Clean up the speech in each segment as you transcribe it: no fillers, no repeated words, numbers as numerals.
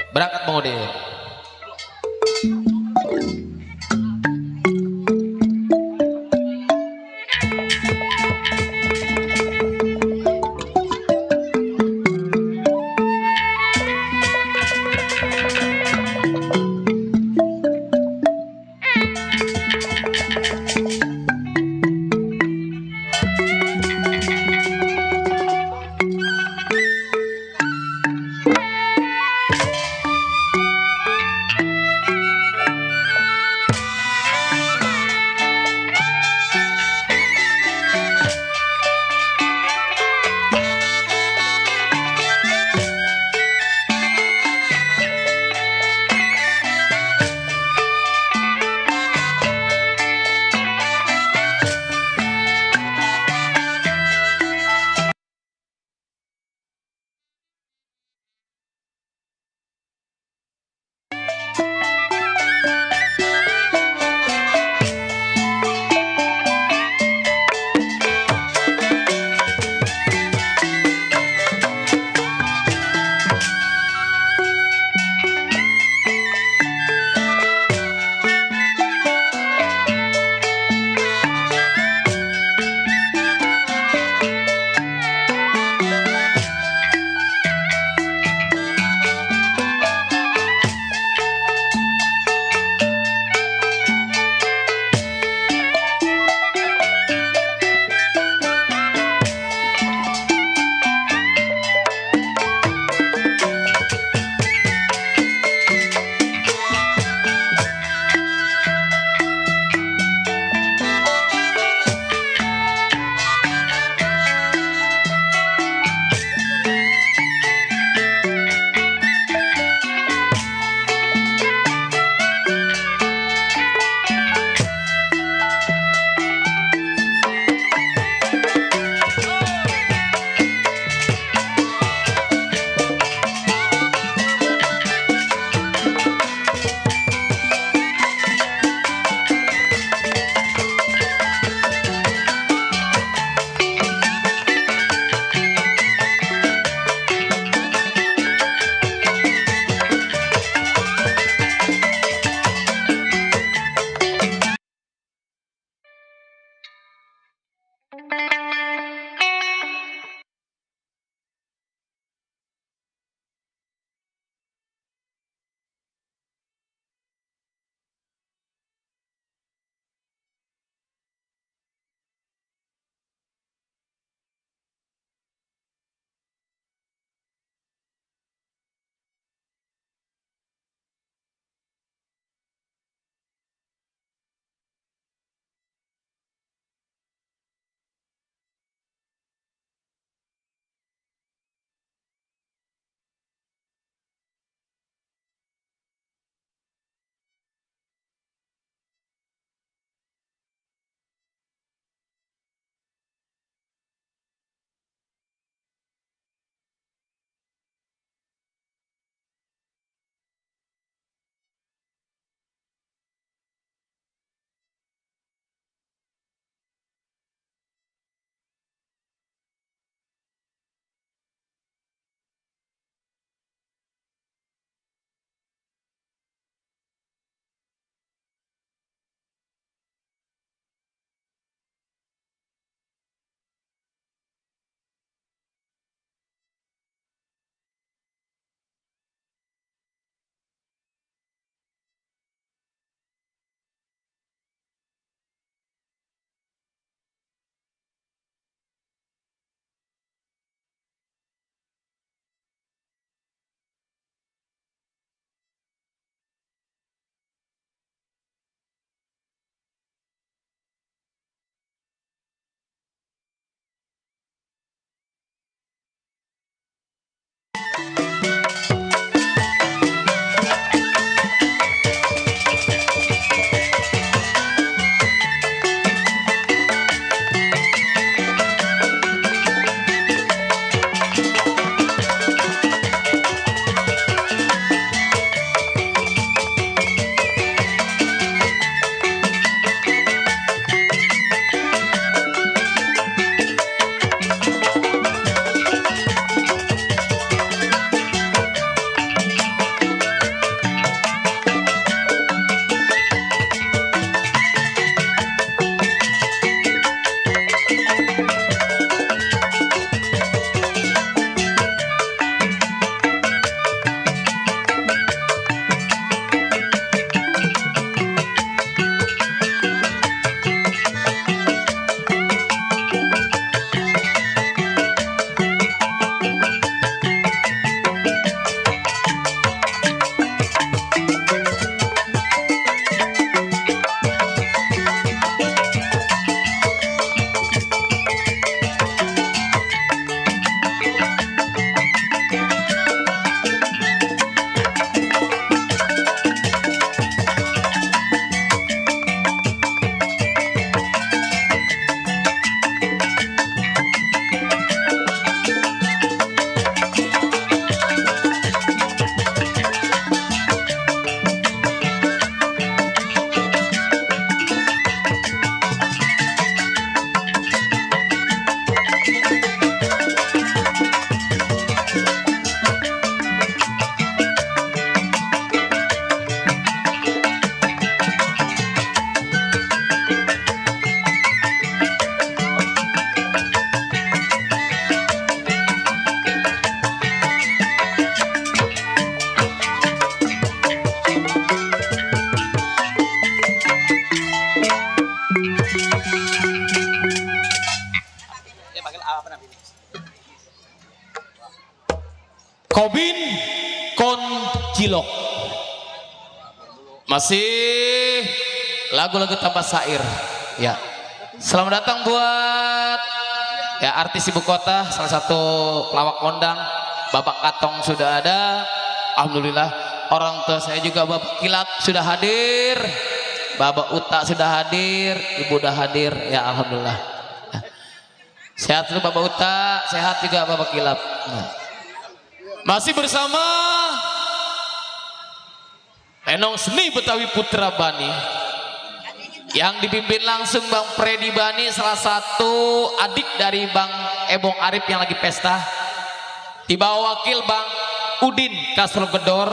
Berangkat Bang Udin. Kobin Kon Cilok. Masih lagu-lagu tanpa syair. Ya. Selamat datang buat ya artis ibu kota, salah satu pelawak kondang. Bapak Katong sudah ada. Alhamdulillah. Orang tua saya juga Bapak Kilat sudah hadir. Bapak Uta sudah hadir, Ibu udah hadir. Ya alhamdulillah. Ya. Sehat dulu Bapak Uta, sehat juga Bapak Kilat. Nah. Masih bersama Enong Seni Betawi Putra Bani yang dipimpin langsung Bang Freddy Bani, salah satu adik dari Bang Ebong Arif yang lagi pesta. Di bawah wakil Bang Udin Kasro Gedor,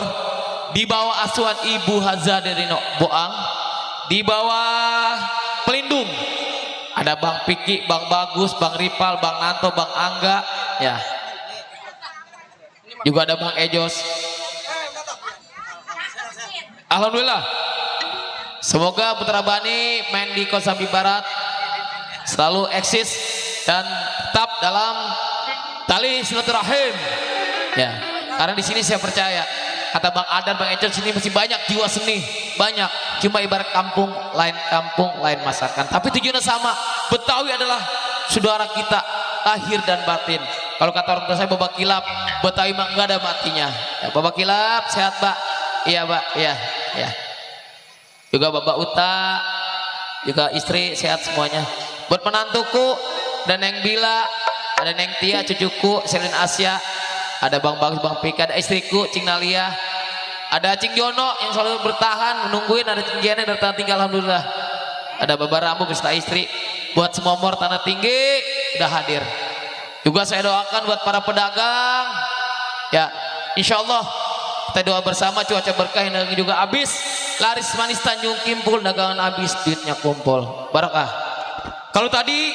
di bawah asuhan Ibu Haza dari Boang, di bawah pelindung ada Bang Piki, Bang Bagus, Bang Ripal, Bang Nanto, Bang Angga, ya. Juga ada Bang Ejos. Alhamdulillah. Semoga Putra Bani main di Kosambi Barat selalu eksis dan tetap dalam tali silaturahim. Ya, karena di sini saya percaya kata Bang Adan, Bang Ejos, sini masih banyak jiwa seni, banyak. Cuma ibarat kampung lain masakan. Tapi tujuannya sama. Betawi adalah saudara kita lahir dan batin. Kalau kata orang tua saya Bapak Kilap, Betawi mah enggak ada matinya. Ya, Bapak Kilap sehat Pak? Iya Pak, iya, ya. Juga Bapak Uta, juga istri sehat semuanya. Buat menantuku dan Neng Bila, ada Neng Tia, cucuku Selin Asia, ada Bang Bagus, Bang Pika, ada istriku Cing Nalia, ada Cing Jono yang selalu bertahan menungguin, ada Cing Jene yang datang tinggal alhamdulillah. Ada Bapak Rambu beserta istri. Buat semua mor tanah tinggi udah hadir. Juga saya doakan buat para pedagang, ya insya Allah kita doa bersama cuaca berkah yang juga habis, laris manis Tanjung Kimpul, dagangan habis, duitnya kumpul, barakah. Kalau tadi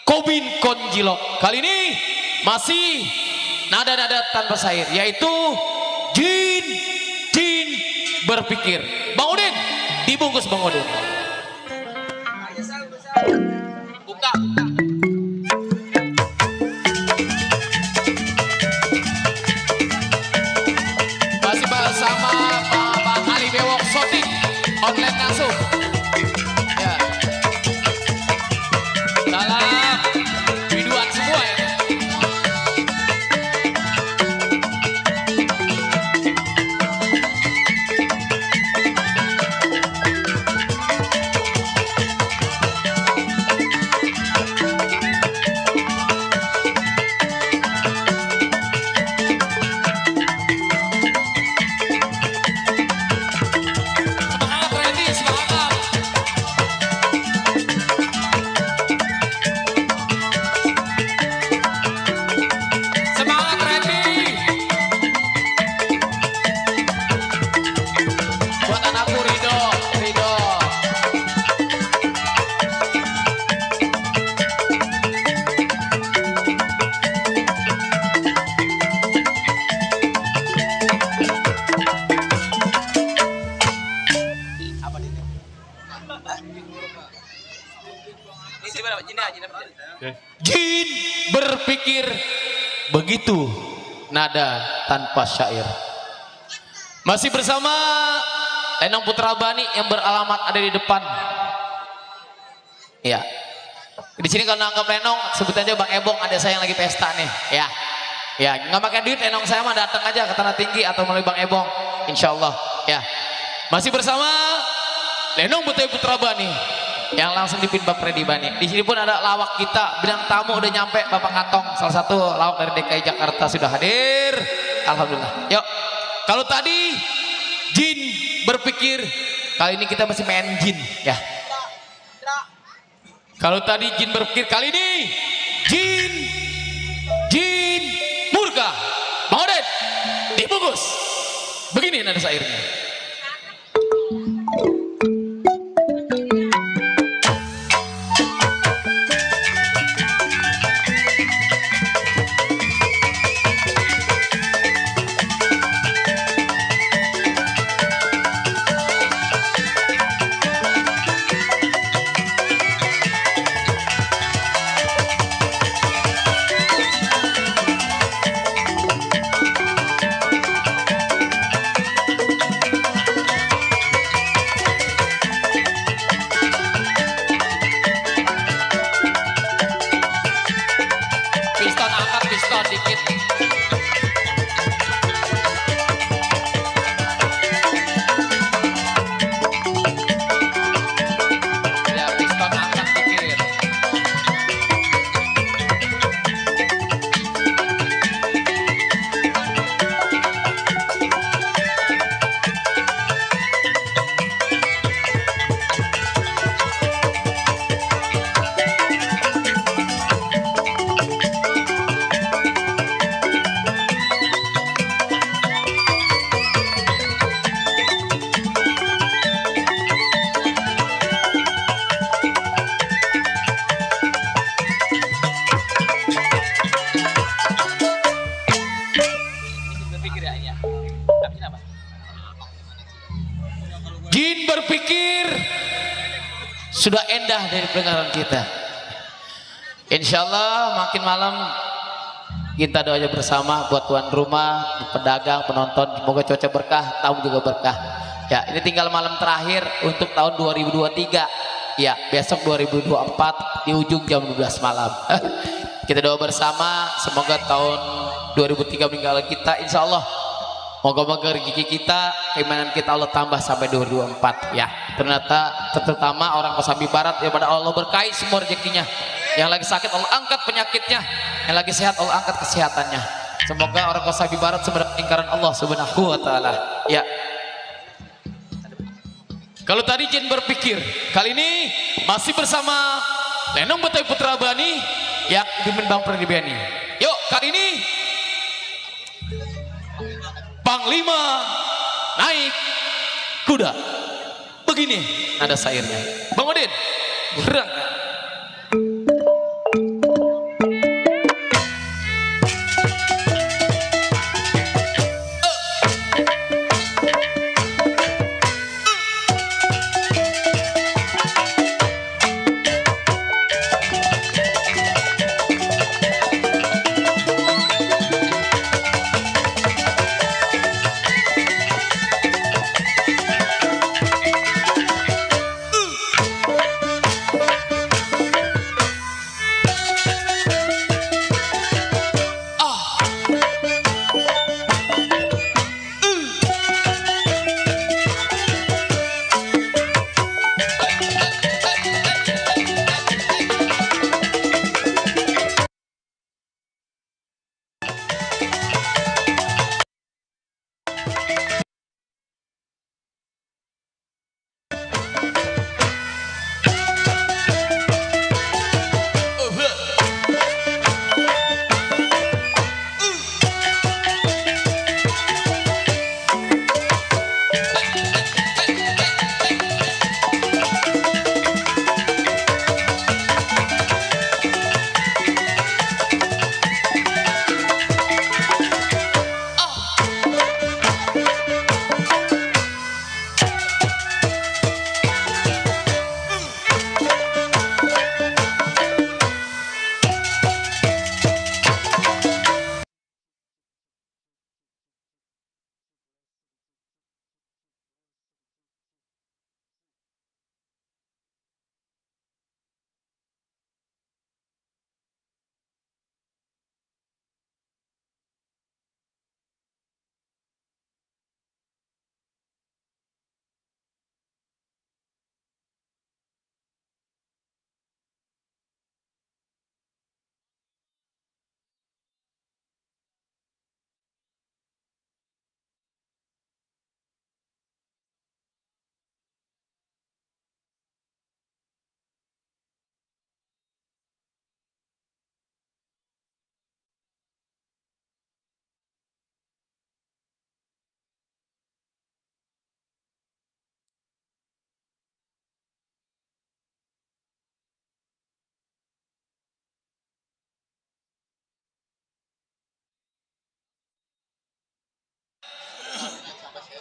Kobin Kon Cilok, kali ini masih nada-nada tanpa syair, yaitu Jin berpikir. Bang Udin, dibungkus Bang Udin. Buka. Sama Bang Ali Bewok Sotik online langsung ya, dalam videoan semua ya. Jin berpikir begitu nada tanpa syair. Masih bersama Enong Putra Bani yang beralamat ada di depan. Ya. Di sini kalau nangkep Enong sebut aja Bang Ebong, ada saya yang lagi pesta nih. Ya. Ya, nggak pakai duit Enong saya mah datang aja ke Tanah Tinggi atau melalui Bang Ebong. Insya Allah. Ya. Masih bersama Enong Betawi Putra Bani. yang langsung dipimpin Bapak Freddy Bani. Di sini pun ada lawak kita, bintang tamu udah nyampe, Bapak Katong, salah satu lawak dari DKI Jakarta sudah hadir. Alhamdulillah. Yuk, kalau tadi jin berpikir, kali ini kita masih main jin ya. Kalau tadi jin berpikir, kali ini jin murka. Bang Odet, dibungkus. Begini nada syairnya. Piston dikit. Ya, piston angkat dikit. Jin berpikir sudah endah dari pendengaran kita. Insya Allah makin malam kita doa aja bersama buat tuan rumah, pedagang, penonton, semoga cuaca berkah, tamu juga berkah. Ya, ini tinggal malam terakhir untuk tahun 2023. Ya, besok 2024 di ujung jam 12 malam. Kita doa bersama, semoga tahun 2003 meninggal kita, insya Allah moga-moga rezeki kita, keimanan kita Allah tambah sampai 2024 ya. Terutama orang Kosambi Barat ya, pada Allah berkahi semua rezekinya. Yang lagi sakit Allah angkat penyakitnya, yang lagi sehat Allah angkat kesehatannya. Semoga orang Kosambi Barat semendapat lingkaran Allah Subhanahu wa taala. Ya. Kalau tadi jin berpikir, kali ini masih bersama Lenong Betawi Putra Bani yang dipimpin Bang Freddy Bani. Yuk, kali ini Panglima naik kuda. Begini ada syairnya. Bang Udin, berangkat.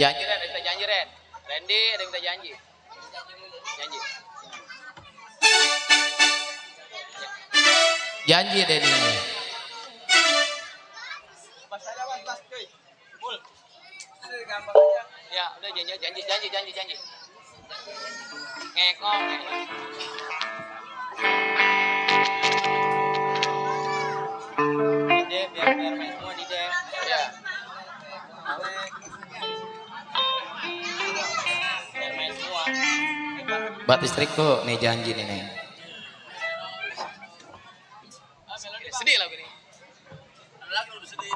Janji Ren, ada yang kita janji Ren. Randy, ada yang kita janji. Janji. Janji Denny. Ya, udah janji. Ngekong. Di biar main semua di dep. Ya. Biar main semua. Buat istriku nih janji nih. Sedih lagu ini. Ada lagu lebih sedih.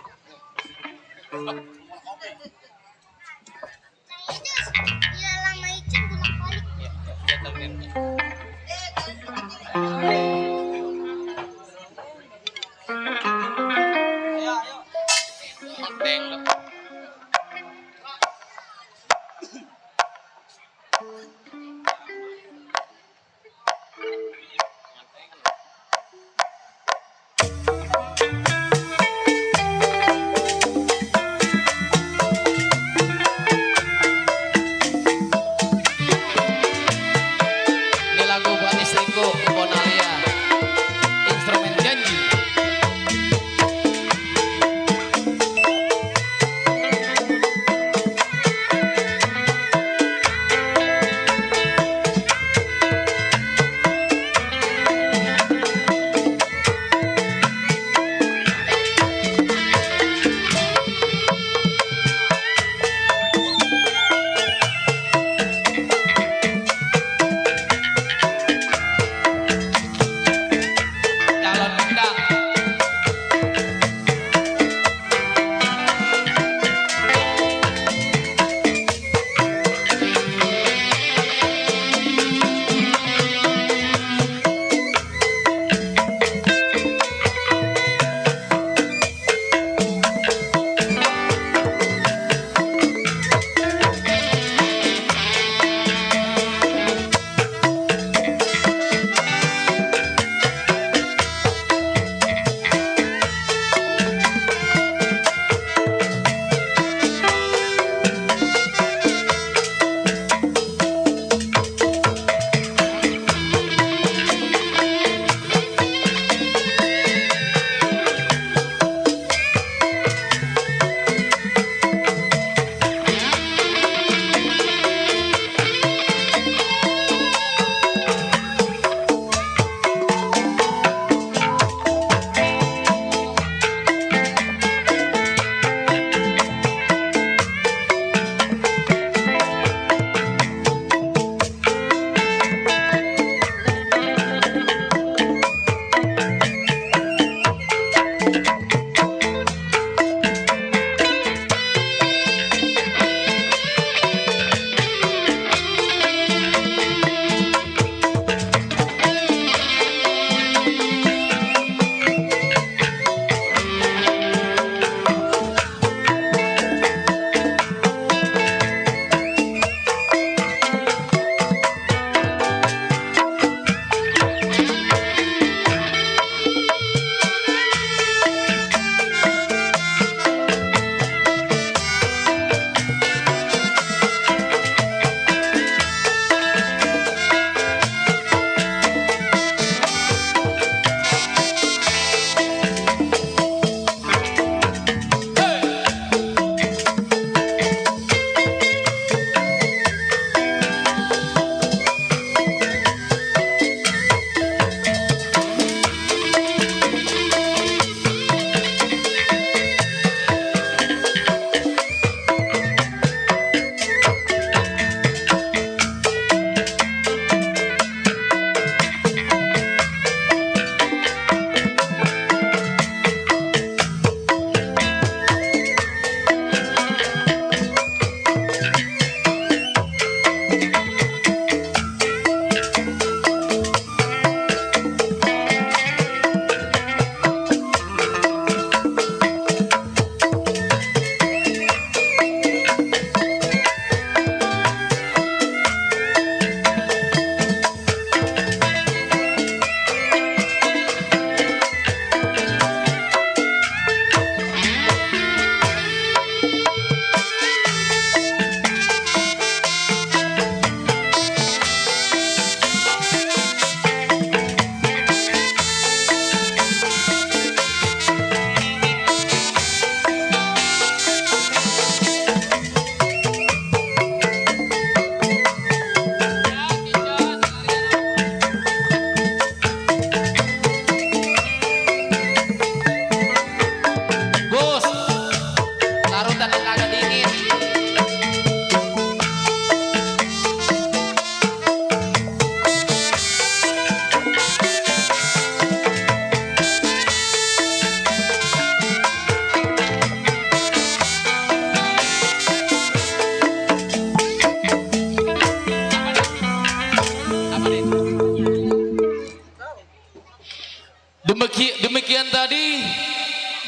tadi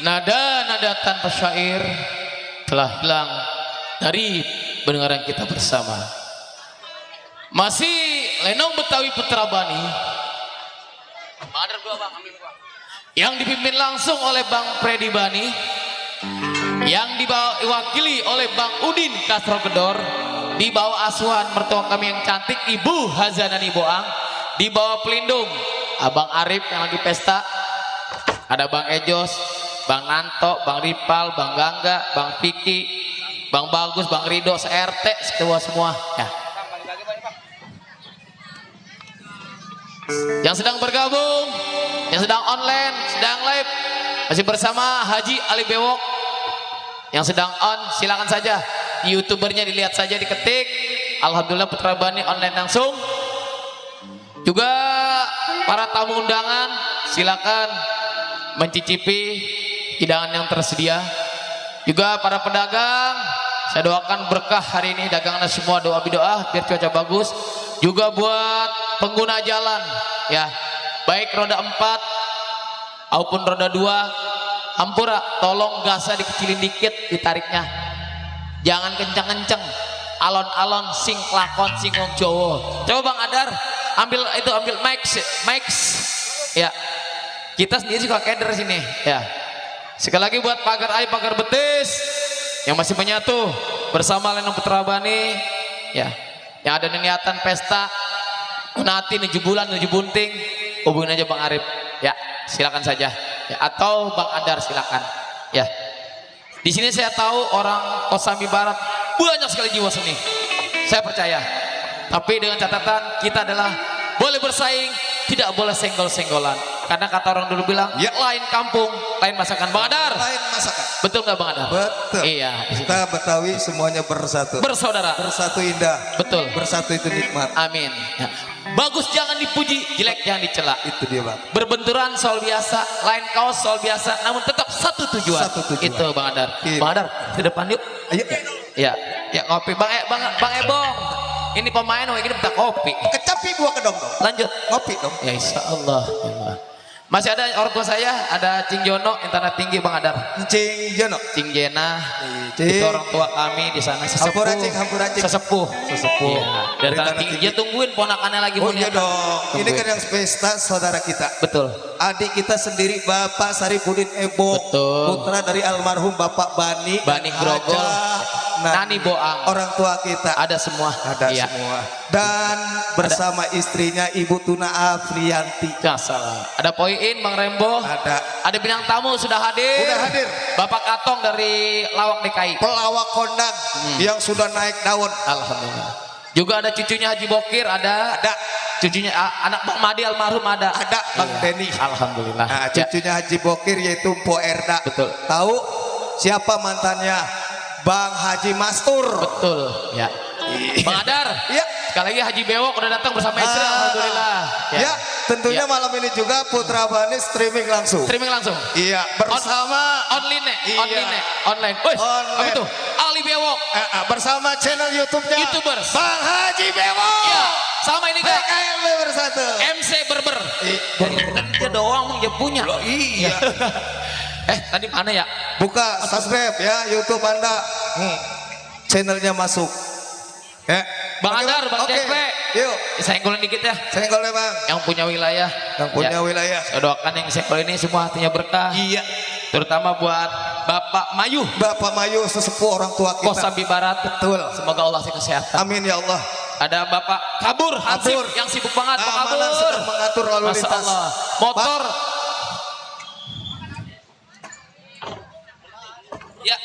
nada-nada tanpa syair telah hilang dari pendengaran kita bersama. Masih Lenong Betawi Putra Bani yang dipimpin langsung oleh Bang Freddy Bani, yang diwakili oleh Bang Udin Castro Gedor, di bawah asuhan mertua kami yang cantik Ibu Hazanani Boang, di bawah pelindung Abang Arif yang lagi pesta, ada Bang Ejos, Bang Nanto, Bang Ripal, Bang Gangga, Bang Piki, Bang Bagus, Bang Rido, se-RT, seketua semua ya. Yang sedang bergabung, yang sedang online, sedang live, masih bersama Haji Ali Bewok. Yang sedang on, silakan saja YouTubernya dilihat saja, diketik Alhamdulillah Putra Bani online langsung. Juga para tamu undangan silakan mencicipi hidangan yang tersedia. Juga para pedagang, saya doakan berkah hari ini dagangan semua, doa bidoa biar cuaca bagus. Juga buat pengguna jalan ya, baik roda 4 maupun roda 2, ampura tolong gasnya dikecilin dikit, ditariknya jangan kencang-kencang, alon-alon sing lakon sing wong Jawa. Coba Bang Adar ambil mic ya, kita sendiri suka keder sini ya. Sekali lagi buat pagar air, pagar betis yang masih menyatu bersama Lenong Putra Bani ya, yang ada niatan pesta nanti 7 bulan 7 bunting, hubungin aja Bang Arif ya, silakan saja ya, atau Bang Adar silakan ya. Di sini saya tahu orang Kosambi Barat banyak sekali jiwa seni, saya percaya, tapi dengan catatan kita adalah boleh bersaing, tidak boleh senggol-senggolan, karena kata orang dulu bilang ya, lain kampung lain masakan. Bang Adar, lain masakan, betul nggak Bang Adar? Betul. Iya, kita Betawi semuanya bersatu, bersaudara, bersatu indah, betul, bersatu itu nikmat. Amin ya. Bagus jangan dipuji, jelek jangan dicela. Itu dia Bang. Berbenturan soal biasa, lain kaos soal biasa, namun tetap satu tujuan. Satu tujuan. Itu Bang Adar. Iya. Bang Adar ke depan yuk. Ayo. Ya, ya kopi Bang Ebong. Ini pemain ini minta kopi. Kecapi gua ke dong. Lanjut. Ngopi dong. Ya insya Allah. Masih ada orang tua saya, ada Cing Jono, Intana Tinggi Bang Adar. Cing Jono. Cing Jena. Cing. Itu orang tua kami di sana sesepuh. Hampura Cing. Sesepuh. Sesepuh. Iya. Dari Tanah Tinggi. Dia tungguin ponakannya lagi. Oh iya dong. Tungguin. Ini kan yang pesta saudara kita. Betul. Adik kita sendiri Bapak Saripudin Ebo. Betul. Putra dari almarhum Bapak Bani. Bani Grogol. Nani Boang. Orang tua kita. Ada semua. Ada iya. semua. Dan bersama istrinya Ibu Tuna Afrianti. Ya salah. Ada Poin Bang Rembo. Ada bintang tamu sudah hadir. Sudah hadir. Bapak Katong dari Lawak DKI. Pelawak kondang yang sudah naik daun. Alhamdulillah. Juga ada cucunya Haji Bokir, ada cucunya anak Bang Madi almarhum ada Bang Denny. Alhamdulillah. Nah, cucunya Haji Bokir yaitu Mpo Erda. Betul. Tahu siapa mantannya? Bang Haji Mastur. Betul. Ya. Bang Adar. Iya. Sekali lagi Haji Bewok udah datang bersama istri. Alhamdulillah. Ya, tentunya malam ini juga Putra Bani streaming langsung. Streaming langsung. Iya, bersama online. Iya. Online. Wih, apa itu? Ali Bewok. Bersama channel YouTube-nya YouTubers. Bang Haji Bewok. Iya. Sama ini Kak. PKLB bersatu. MC Berber. Dia doang Bang dia punya. Iya. Tadi mana ya? Buka subscribe ya YouTube Anda. Channelnya masuk. Ya. Bang Adar, Bang Oke. Jekle. Yuk. Senggolin dikit ya. Senggol deh Bang. Yang punya wilayah. Yang punya Ya. wilayah. Saya doakan yang senggol ini semua hatinya berkah. Iya. Terutama buat Bapak Mayu. Bapak Mayu sesepuh orang tua kita. Kosambi Barat. Betul. Semoga Allah kasih kesehatan. Amin ya Allah. Ada Bapak Kabur Hansip Kabur. yang sibuk banget. Pak Kabur. Amanah sedang mengatur lalu Masya lintas. Allah. Motor. Ya.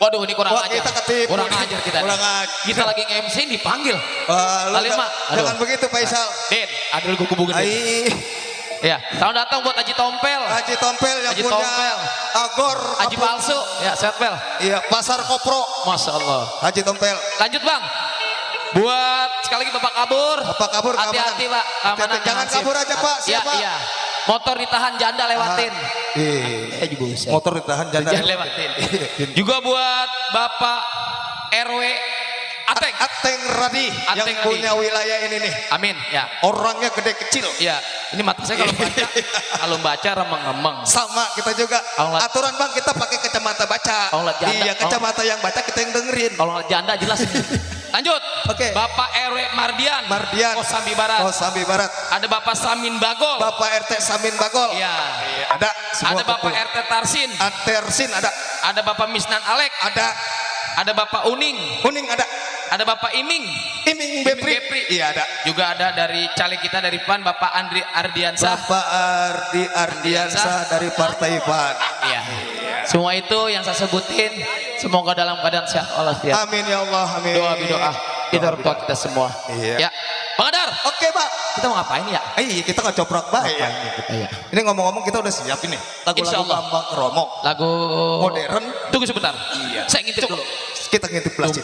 Waduh ini kurang Wah, ajar. kita ketipu. Kurang ajar kita. Kurang nih. ajar. Kita lagi nge-MC dipanggil. Lu Alima. jangan begitu Faisal. Den, ada gue hubungin. Ai, Ya, selamat datang buat Haji Tompel. Haji Tompel yang Haji punya Tompel. Agor. Haji apa? palsu. Ya, sehat Pel. Iya, Pasar Kopro. Masya Allah. Haji Tompel. Lanjut Bang. Buat sekali lagi Bapak Kabur. Bapak Kabur, Hati-hati keamanan. Pak. Keamanan Jangan Hansip. kabur aja, Pak. Iya, Siapa? iya. Motor ditahan janda lewatin. Motor ditahan Jangan jangan lewatin. Juga buat Bapak RW Ateng. Ateng Radi yang Ateng Radi. punya wilayah ini nih. Amin. Ya. Orangnya gede kecil. Ya. Ini mata saya kalau baca remeng-remeng. Sama kita juga. Allah. Aturan bang kita pakai kacamata baca. Allah, janda. Iya kacamata yang baca kita yang dengerin. Kalau janda jelas ini. Lanjut. Oke. Bapak RW Mardian. Mardian. Kosambi Barat. Kosambi Barat. Ada Bapak Samin Bagol. Bapak RT Samin Bagol. Iya. Ada. Semua Ada Bapak kumpul. RT Tarsin. Tersin ada. Ada Bapak Misnan Alek. Ada. Ada Bapak Uning. Kuning ada. Ada Bapak Iming. Iming Bepri. Bepri. Iya ada. Juga ada dari caleg kita dari PAN Bapak Andri Ardiansah. Bapak Ardi Ardiansah dari Partai PAN. Iya. Semua itu yang saya sebutin semoga dalam keadaan sehat walafiat. Amin ya Allah. Amin. Doa bidoa kita berdoa kita semua. Iya. Ya. Bang Adar, Oke Pak. kita mau ngapain ya? Iya kita nggak coprak baik ya. Iya. Ini ngomong-ngomong kita udah siap ini. Insya Lagu-lagu Allah. Bambang Romo. Lagu Modern. Tunggu sebentar. Iya. Saya ngintip dulu. Kita ngintip pelasin.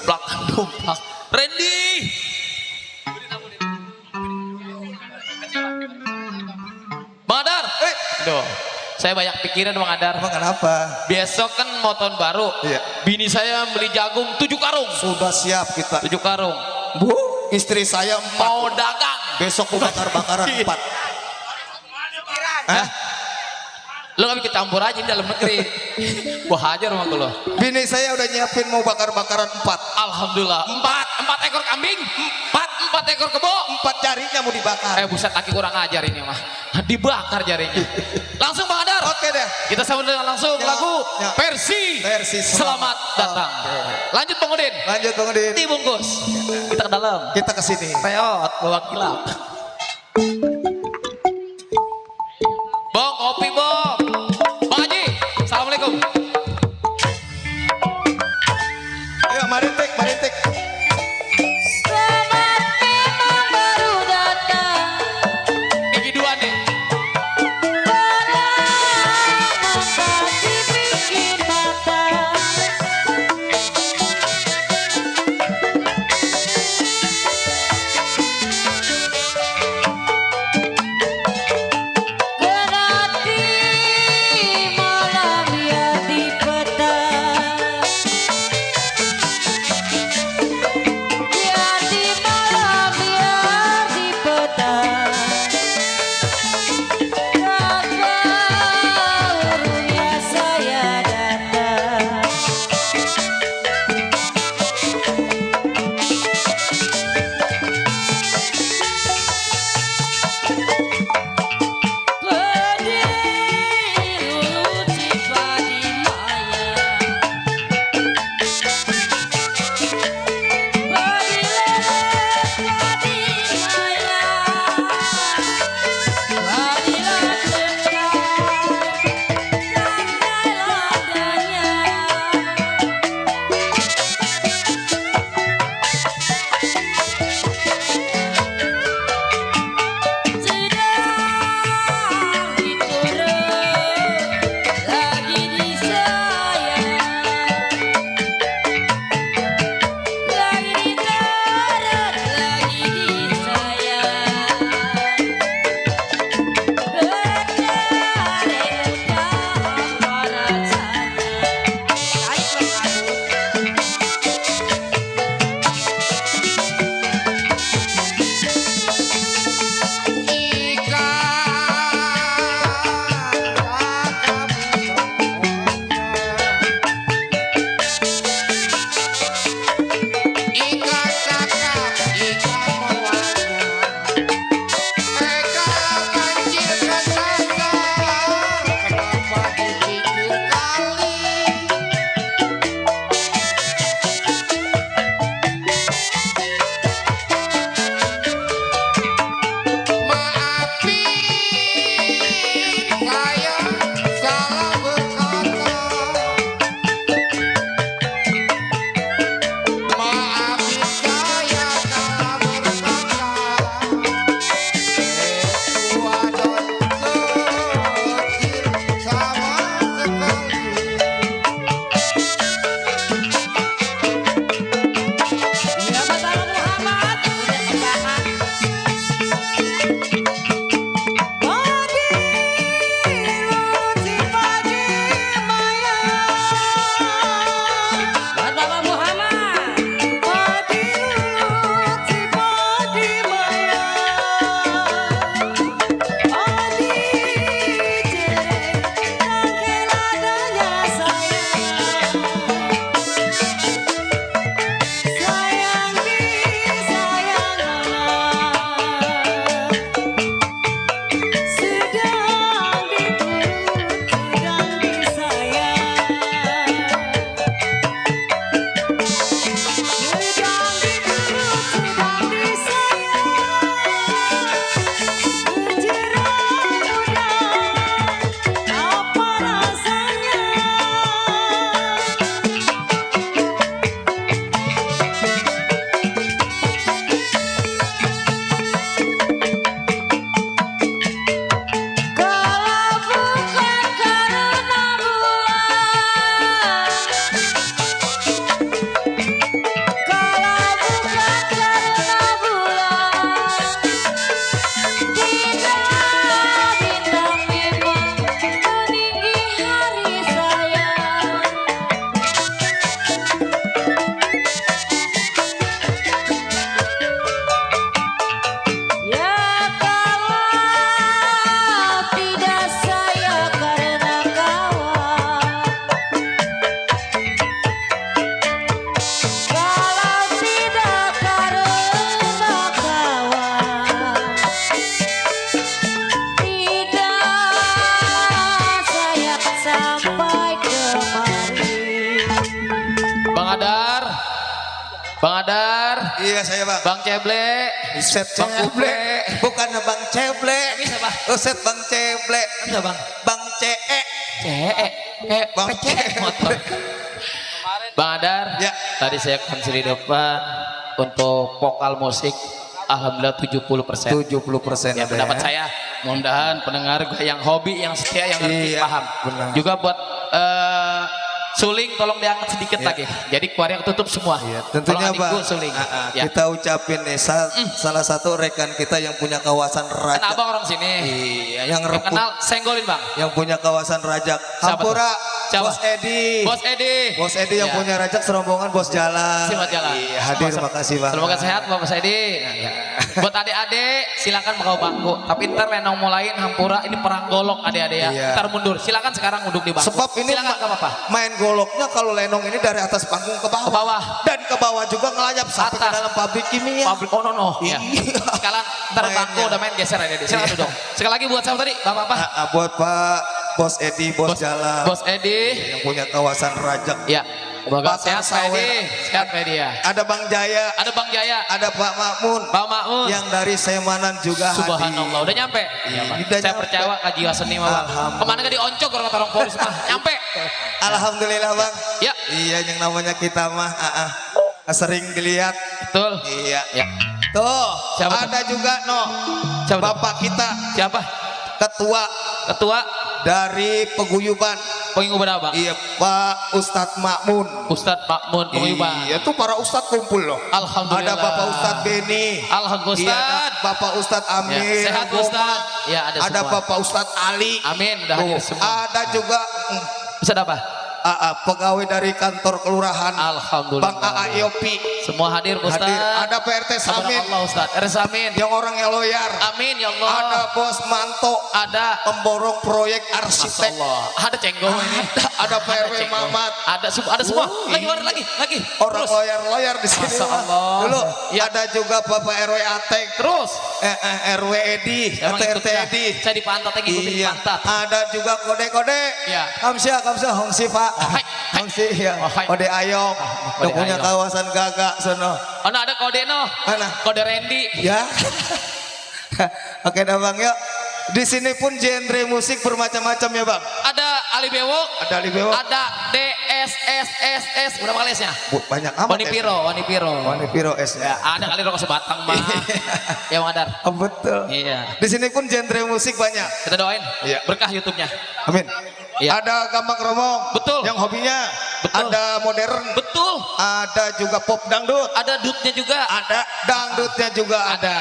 Dumplak. Randy. Bang Adar. Duh. Saya banyak pikiran Bang Adar. Emang kenapa? Besok kan mau tahun baru. Iya. Bini saya beli jagung 7 karung. Sudah siap kita. 7 karung. Bu, istri saya 4. Mau dagang. Besok mau bakar-bakaran 4. Hah? Lo gak bikin campur aja di dalam negeri. Wah hajar sama lo. Bini saya udah nyiapin mau bakar-bakaran 4. Alhamdulillah. 4 ekor kambing. 4 ekor kebo. 4 jarinya mau dibakar. Buset laki kurang ajar ini mah. Dibakar jarinya. Langsung Bang Adar. Oke deh. Kita sambut dengan langsung Ya, lagu ya. versi Selamat datang. Lanjut Bang Udin. Lanjut Bang Udin. Dibungkus. Kita ke dalam. Kita ke sini. Peot bawa kilap. Bong, kopi bong. Bang Haji, assalamualaikum. Ayo mari tek, mari tek. Selamat memang baru datang, Gigi dua nih. membati bikin mata. Bang Adar, Iya saya bang. Bang Ceble, Set Bang Ceble. Uble. Bukan Bang Ceble. Bisa Bang? Oh set Bang Ceble. Bisa Bang? Bang CE. Bang PC. motor. Bang Adar, Ya. tadi saya konser di depan untuk vokal musik. Alhamdulillah 70%. 70% Ya ada pendapat ya. saya, mudah-mudahan pendengar gue yang hobi, yang setia, yang ngerti, Iya, paham. benar. Juga buat suling tolong diangkat sedikit Iya. lagi. Jadi keluarnya ketutup semua. Iya, tentunya Tolong adik Bang. gue suling. Ya. Kita ucapin nih salah satu rekan kita yang punya kawasan Kan Rajak. abang orang sini. Iya, yang Yang rebut, kenal senggolin bang. yang punya kawasan Rajak. Siapa Hampura, Siapa? Bos Edi. Bos Edi. Bos Edi yang Ya. punya Rajak serombongan Bos Jalan. Siapa jalan? Iya, hadir, makasih Bang. Semoga sehat Bapak Edi. Nah, ya. Buat adik-adik silakan bawa bangku. Tapi ntar lenong mulain hampura ini perang golok adik-adik ya. Iya. Ntar mundur. Silakan sekarang duduk di bangku. Sebab ini silakan nggak apa-apa. main goloknya kalau lenong ini dari atas panggung ke bawah. Ke bawah. Dan ke bawah juga ngelayap sampai ke Atas. dalam pabrik kimia. Pabrik oh no. Ya. Iya. Sekarang ntar Mainnya. bangku udah main geser adik-adik. Silakan Iya. duduk. Sekali lagi buat siapa tadi? Bapak apa? Buat Pak Bos Edi, Bos Jalan. Bos Edi. Yang punya kawasan Rajak. Ya. Semoga Pasar sehat Pak Edi. Sawer. Sehat Pak Edi ya. Ada Bang Jaya, Ada Bang Jaya. ada Pak Makmun. Pak Makmun. Yang dari Semanan juga Subhanallah, hadir. udah nyampe. Iya, Bang. udah Saya nyampe. percaya Kak Jiwa Seni mah Bang. Alhamdulillah. Kemana gak dioncok orang kata orang polis mah. Nyampe. Alhamdulillah Bang. Ya. Iya yang namanya kita mah sering dilihat. Betul. Iya. Ya. Tuh, Siapa tuh? ada juga no. Siapa tuh? Bapak kita Siapa? ketua Ketua dari peguyuban. penguyuban apa? Iya, Pak Ustadz Makmun. Ustadz Makmun penguyuban. Iya, tuh para ustadz kumpul loh. Alhamdulillah. Ada Bapak Ustadz Beni. Alhamdulillah Iya, Ustadz. ada Bapak Ustadz Amin. Ya, sehat Roma. Ustadz. Ya, ada Ada semua. Bapak Ustadz Ali. Amin, udah hadir Tuh, semua. ada juga Ustadz apa? pegawai dari kantor kelurahan. Alhamdulillah. Bang AA Yopi. Semua hadir Ustadz. Hadir. Ada PRT Samin. Allah Ustadz. RS Amin. Yang orangnya loyar. Amin ya Allah. Ada Bos Manto. Ada. Pemborong proyek Masya arsitek. Allah. Ada cenggol ini. Ada PRW cenggol. Mamat. Ada semua. Lagi iya. orang lagi. Orang Terus. loyar-loyar di sini. Masya Bang. Allah. Dulu Ya. ada juga Bapak RW Ateng. Terus. RW Edi Emang atau ikut RT dah. Edi. Saya di pantat lagi ngikutin Iya. pantat. Ada juga kode-kode. Iya. Kamsia, Hongsi Pak. Oh, hai. Hongsi ya. Oh, hai. Kode Ayong. Kode Yang punya Ayong. kawasan Gagak sono. Oh, ada kode no. Mana? Kode Randy. Ya. Oke dah Bang yuk. Di sini pun genre musik bermacam-macam ya Bang. Ada Ali Bewok. Ada Ali Bewok. Ada DSSSS. Berapa kali S-nya? Banyak amat. Wani Piro. Wani Piro S Ya, ya. ada kali rokok sebatang mah. Ya Bang Adar. Oh, betul. Iya. Di sini pun genre musik banyak. Kita doain. Iya. Berkah YouTube-nya. Amin. Iya. Ada Gambang Romong. Betul. Yang hobinya. Betul. Ada modern. Betul. Ada juga pop dangdut. Ada dutnya juga. Ada dangdutnya juga ada.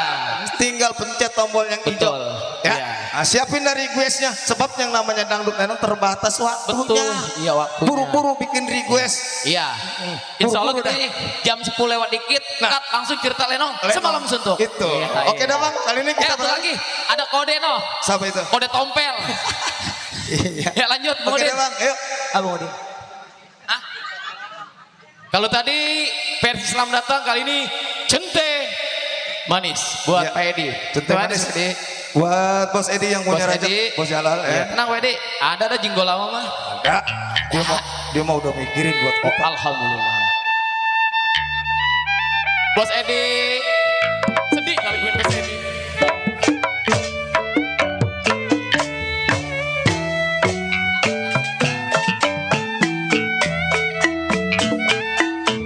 Tinggal pencet tombol yang hijau. Betul. Ya. Iya. Nah, siapin dari requestnya. Sebab yang namanya dangdut memang terbatas waktunya. Betul. Iya waktunya. Buru-buru bikin request. Iya. Insya Allah Buru-buru kita ini jam 10 lewat dikit. Nah. Cut, langsung cerita Lenong. Lenong. Semalam suntuk. Itu. Iya, Oke iya. dah Bang. Kali ini kita Satu lagi. Ada kode no. Siapa itu? Kode tompel. Iya. Ya lanjut. Bang Oke Udin. dah Bang. Ayo. Abang Udin. Hah? Kalau tadi versi selamat datang, kali ini cente manis buat Iya. Pak Edi. Cente Terima manis. kasih, Edi. Buat Bos Edi yang punya Bos Rajak. Edi. Bos Jalal Ya, ya. tenang Pak Edi. Ada jingle lama mah. Ada. Dia mau udah mikirin buat Oh, apa. alhamdulillah. Bos Edi sedih kali gue Bos Edi.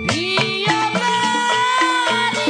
Dia berlian di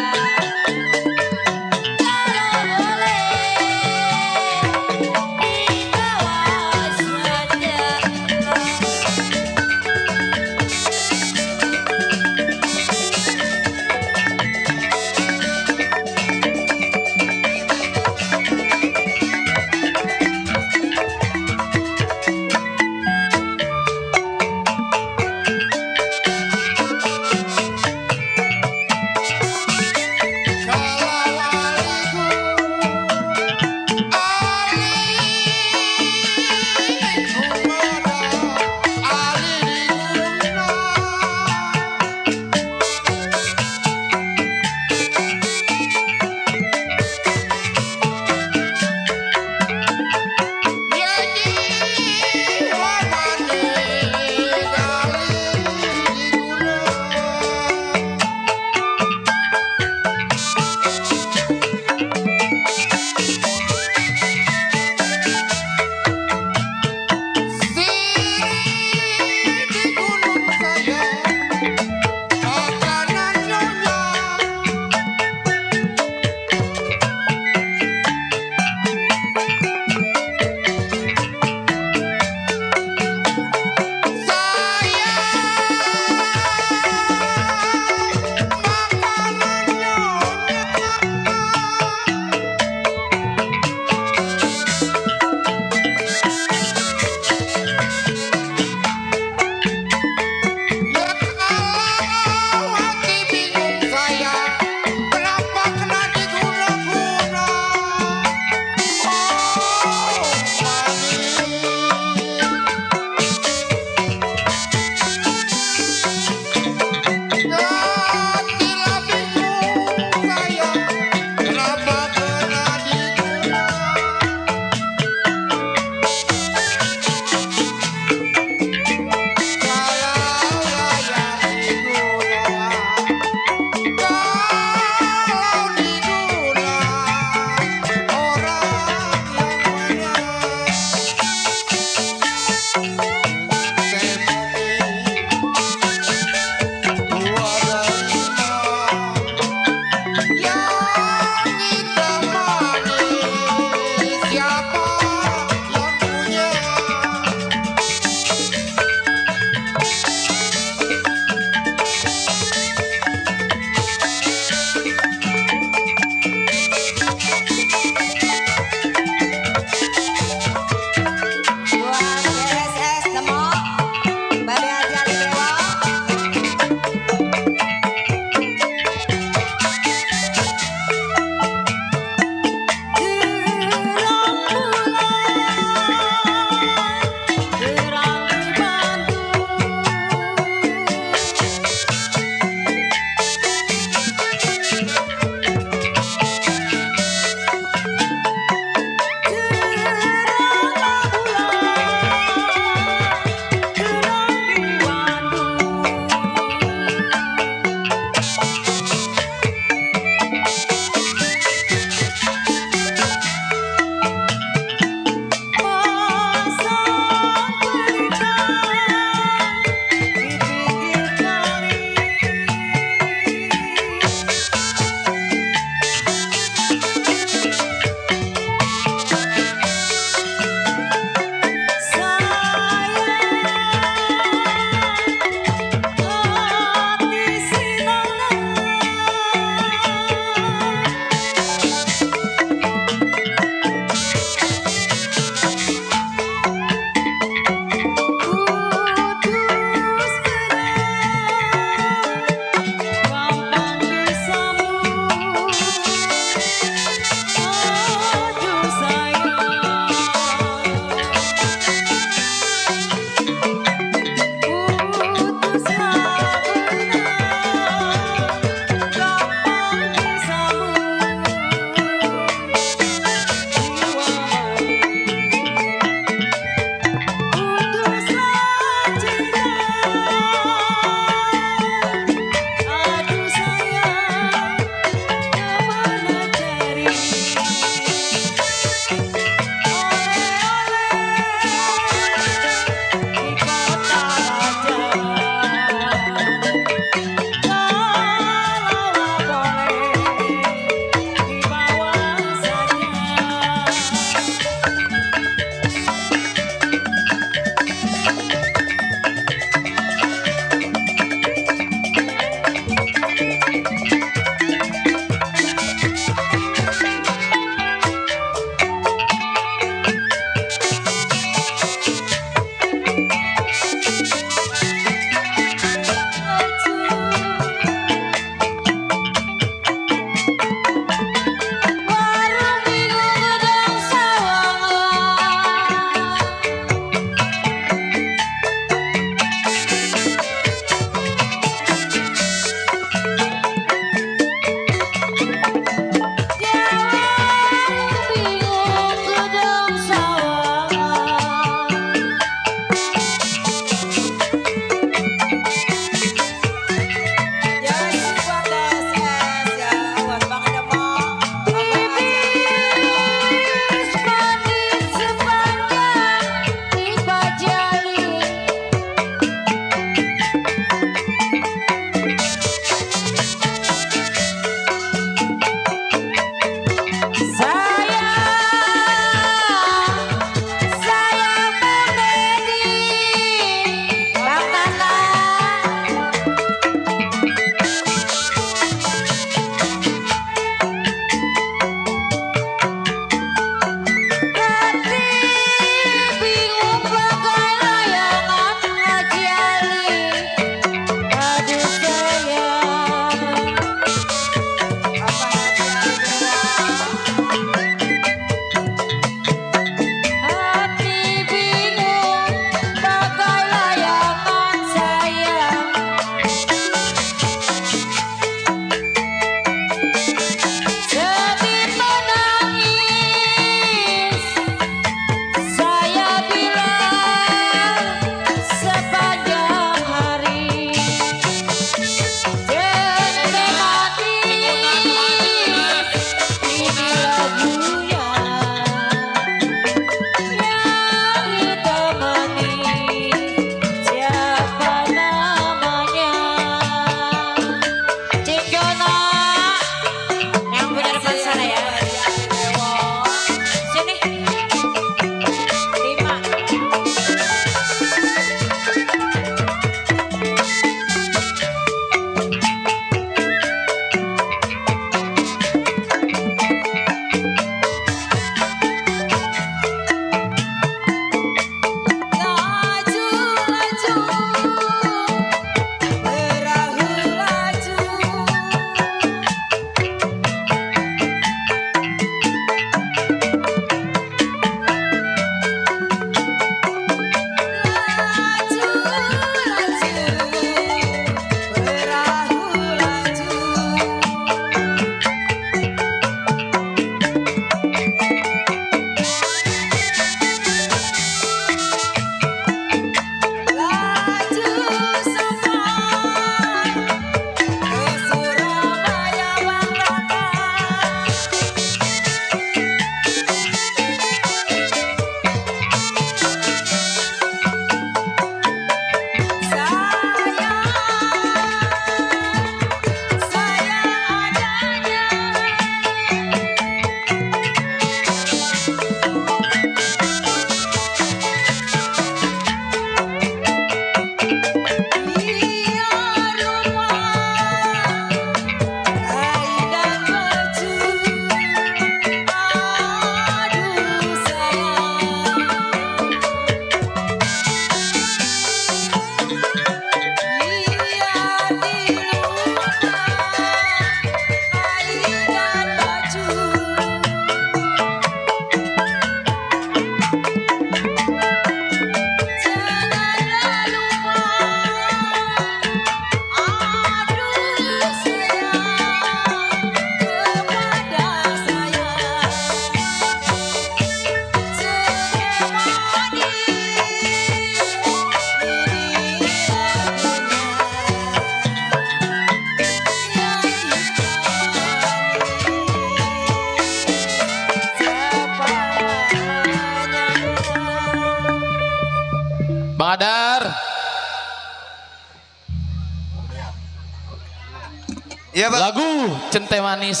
Iya Bang. Lagu Cente Manis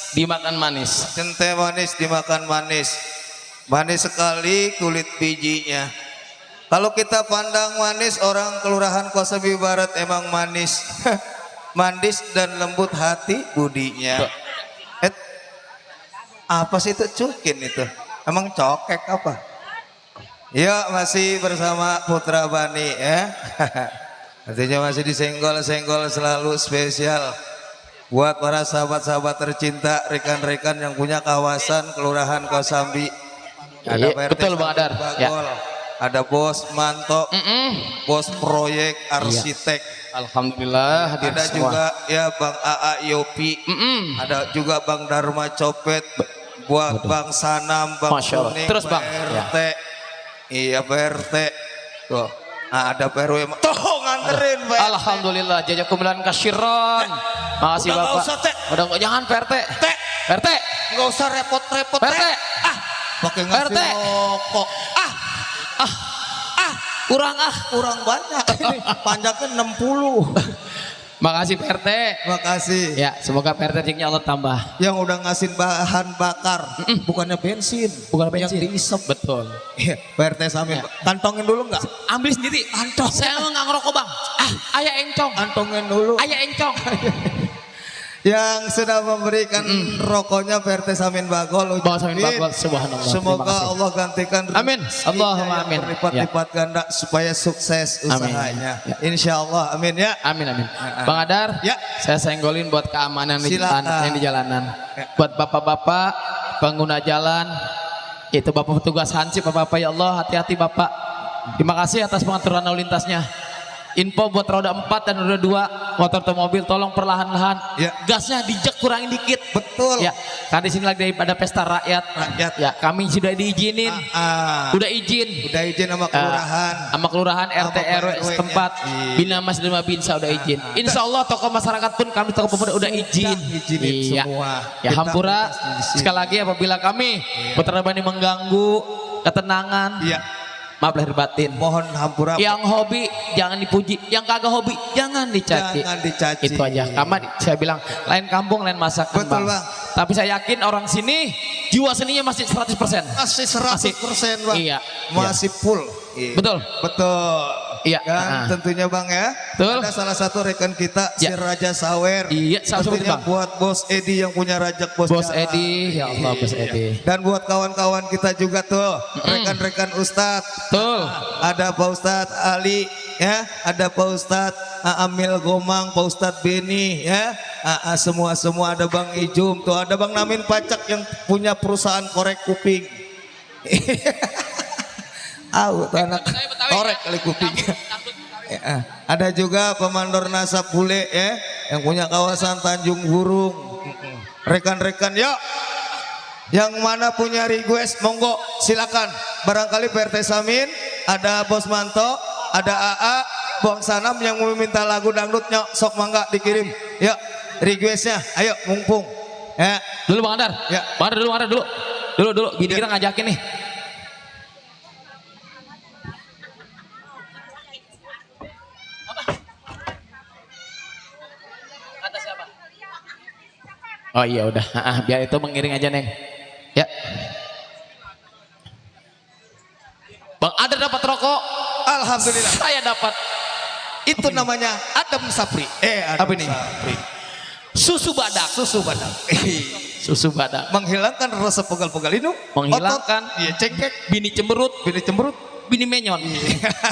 Dimakan Manis. Cente manis dimakan manis. Manis sekali kulit bijinya. Kalau kita pandang manis, orang Kelurahan Kosambi Barat emang manis. Manis dan lembut hati budinya. Apa sih itu cukin itu? Emang cokek apa? Ya masih bersama Putra Bani ya. Artinya masih disenggol-senggol selalu spesial buat para sahabat-sahabat tercinta, rekan-rekan yang punya kawasan Kelurahan Kosambi. Ada Iya, Pak RT betul, Bang Adar. Ya. Bagol, ada Bos Manto, Bos Proyek Arsitek. Alhamdulillah hadir Ada semua. juga ya Bang AA Yopi. Ada juga Bang Dharma Copet, buat Bang Sanam, Bang Masya Allah. Kuning, Terus, Bang. RT. Iya Pak RT. Tuh. Nah, ada Pak RW. Tuh nganterin Pak RT. Alhamdulillah jazakumullah kasiron. Makasih Udah nggak Bapak. usah, Teh. Udah nggak, jangan Pak RT. Teh, Pak RT. nggak usah repot-repot Pak RT. Teh. Pakai ngasih RT. rokok. Kurang Kurang banyak ini. Panjangnya 60. Makasih Pak RT. Makasih. Ya, semoga Pak RT rezekinya Allah tambah. Yang udah ngasih bahan bakar, bukannya bensin. Bukan bensin. Yang diisep. Betul. Iya, Pak RT Samin. Kantongin dulu nggak? Ambil sendiri. Antong. Saya emang nggak ngerokok Bang. Ayah encong. Kantongin dulu. Ayah encong. Yang sudah memberikan rokoknya Pak RT Samin Bagol. Bang Samin ucapin, Bagol, subhanallah. Terima semoga kasih. Allah gantikan Amin. rezekinya Allahumma yang amin. berlipat-lipat ganda supaya sukses Amin. usahanya. Ya. Insya Allah, amin ya. Amin amin. Bang Adar, Ya. saya senggolin buat keamanan di Silakan. jalan, yang di jalanan. Ya. Buat bapak-bapak pengguna jalan, itu bapak petugas hansip, bapak-bapak ya Allah, hati-hati bapak. Terima kasih atas pengaturan lalu lintasnya. Info buat roda 4 dan roda 2 motor atau mobil tolong perlahan-lahan. Ya. Gasnya dijek kurangin dikit. Betul. Ya, kan di sini lagi daripada pesta rakyat. Rakyat. Ya, kami sudah diizinin. Udah izin. Udah izin sama kelurahan. Sama kelurahan RT Sama RW RW-nya. setempat Iya. Bina Mas Derma Binsa udah izin. Insya Allah tokoh masyarakat pun kami tokoh pemuda udah izin. Izinin Iya. semua. Ya Kita hampura minta di sini. sekali lagi apabila kami Putra Bani mengganggu ketenangan, Iya. maaf lahir batin. Mohon hampura. Yang hobi jangan dipuji, yang kagak hobi jangan dicaci. Jangan dicaci. Itu aja. Karena saya bilang lain kampung lain masakan Betul, Bang. Tapi saya yakin orang sini jiwa seninya masih 100%. Masih 100% Bang. Iya. Masih full. Iya. Betul. Betul. Iya. Dan tentunya Bang ya. Betul. Ada salah satu rekan kita si Ya. Raja Sawer. Iya, sama-sama, Tentunya Bang. buat Bos Edi yang punya rajak Bos Bos Jalan. Edi, ya Allah Bos Iya. Edi. Dan buat kawan-kawan kita juga tuh, rekan-rekan Ustadz. Betul. Ada Pak Ustadz Ali ya, ada Pak Ustadz Amil Gomang, Pak Ustadz Beni ya. Semua ada Bang Ijum, tuh ada Bang Namin Pacak yang punya perusahaan korek kuping. Tuh anak korek kali kuping. Ya, ada juga Pemandor Nasab Bule ya, yang punya kawasan Tanjung Burung. Rekan-rekan yuk, yang mana punya request monggo silakan. Barangkali PRT Samin, ada Bos Manto, ada AA, Bang Sanam yang mau minta lagu dangdutnya, sok mangga dikirim. Yuk, requestnya, ayo mumpung. Ya, Dulu Bang Andar. Ya. Bang Andar dulu, Bang Andar dulu. Dulu, bini kita ngajakin nih. Oh iya udah, biar itu mengiring aja Neng. Ya. Bang Andar dapat rokok, alhamdulillah. saya dapat Itu namanya Adam Sapri. Apa Adam ini? Sapri. susu badak. Susu badak. Susu badak. Menghilangkan rasa pegal-pegal itu. Menghilangkan. Iya, cengkek. Bini cemberut, Bini cemberut. bini menyon.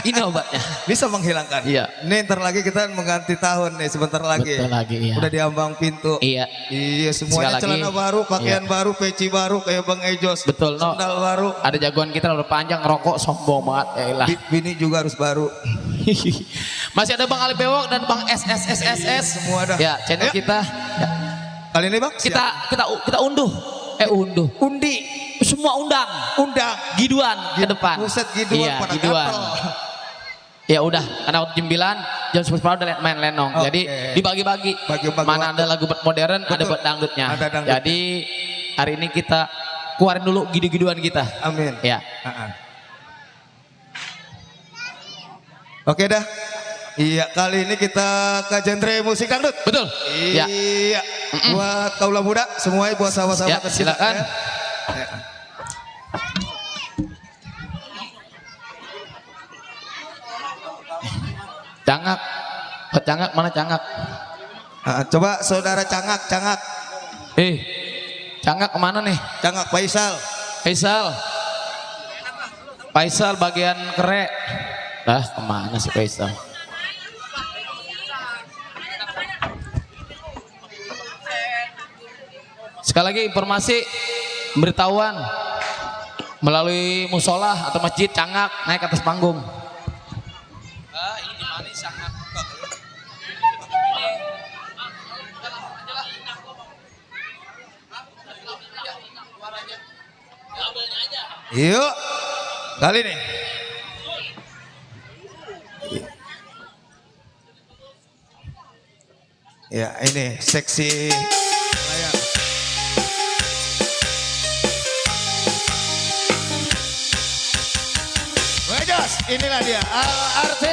Ini obatnya. Bisa menghilangkan. Iya. Nih ntar lagi kita mengganti tahun nih sebentar lagi. Betul lagi, iya. Udah diambang pintu. Iya. Iya semuanya Sekali lagi, celana baru, pakaian iya. baru, peci baru kayak Bang Ejos. Betul, no. Sandal baru. Ada jagoan kita udah panjang rokok sombong banget. Ya elah. Bini juga harus baru. Masih ada Bang Ali Bewok dan Bang SSSSS. Semua ada. Ya, channel Ayo. kita. Ya, Kali ini Bang kita unduh. Unduh. undi, Semua undang. undang. Giduan ke depan. Buset, giduan Iya, pada giduan. gatel. Ya udah, karena waktu jam 9, jam 10 udah main lenong. Oke. Jadi dibagi-bagi. Bagi-bagi Mana waktu. ada lagu modern, ada Betul. buat dangdutnya. Ada dangdutnya. Jadi hari ini kita keluarin dulu gidu-giduan kita. Amin. Ya. Oke dah. Iya, kali ini kita ke genre musik dangdut. Betul. Ya. Iya. Buat kaula muda semuanya, buat sahabat-sahabat Ya, tercinta, silakan. ya. Cangak. Oh, cangak mana cangak? Coba saudara Cangak, Cangak kemana nih? Cangak Faisal. Faisal bagian kere. Kemana sih Faisal? Sekali lagi informasi pemberitahuan melalui musola atau masjid Cangak naik ke atas panggung. Ini di mana Cangak? Yuk, kali ini. Ya, ini seksi layar. Wajos, inilah dia artis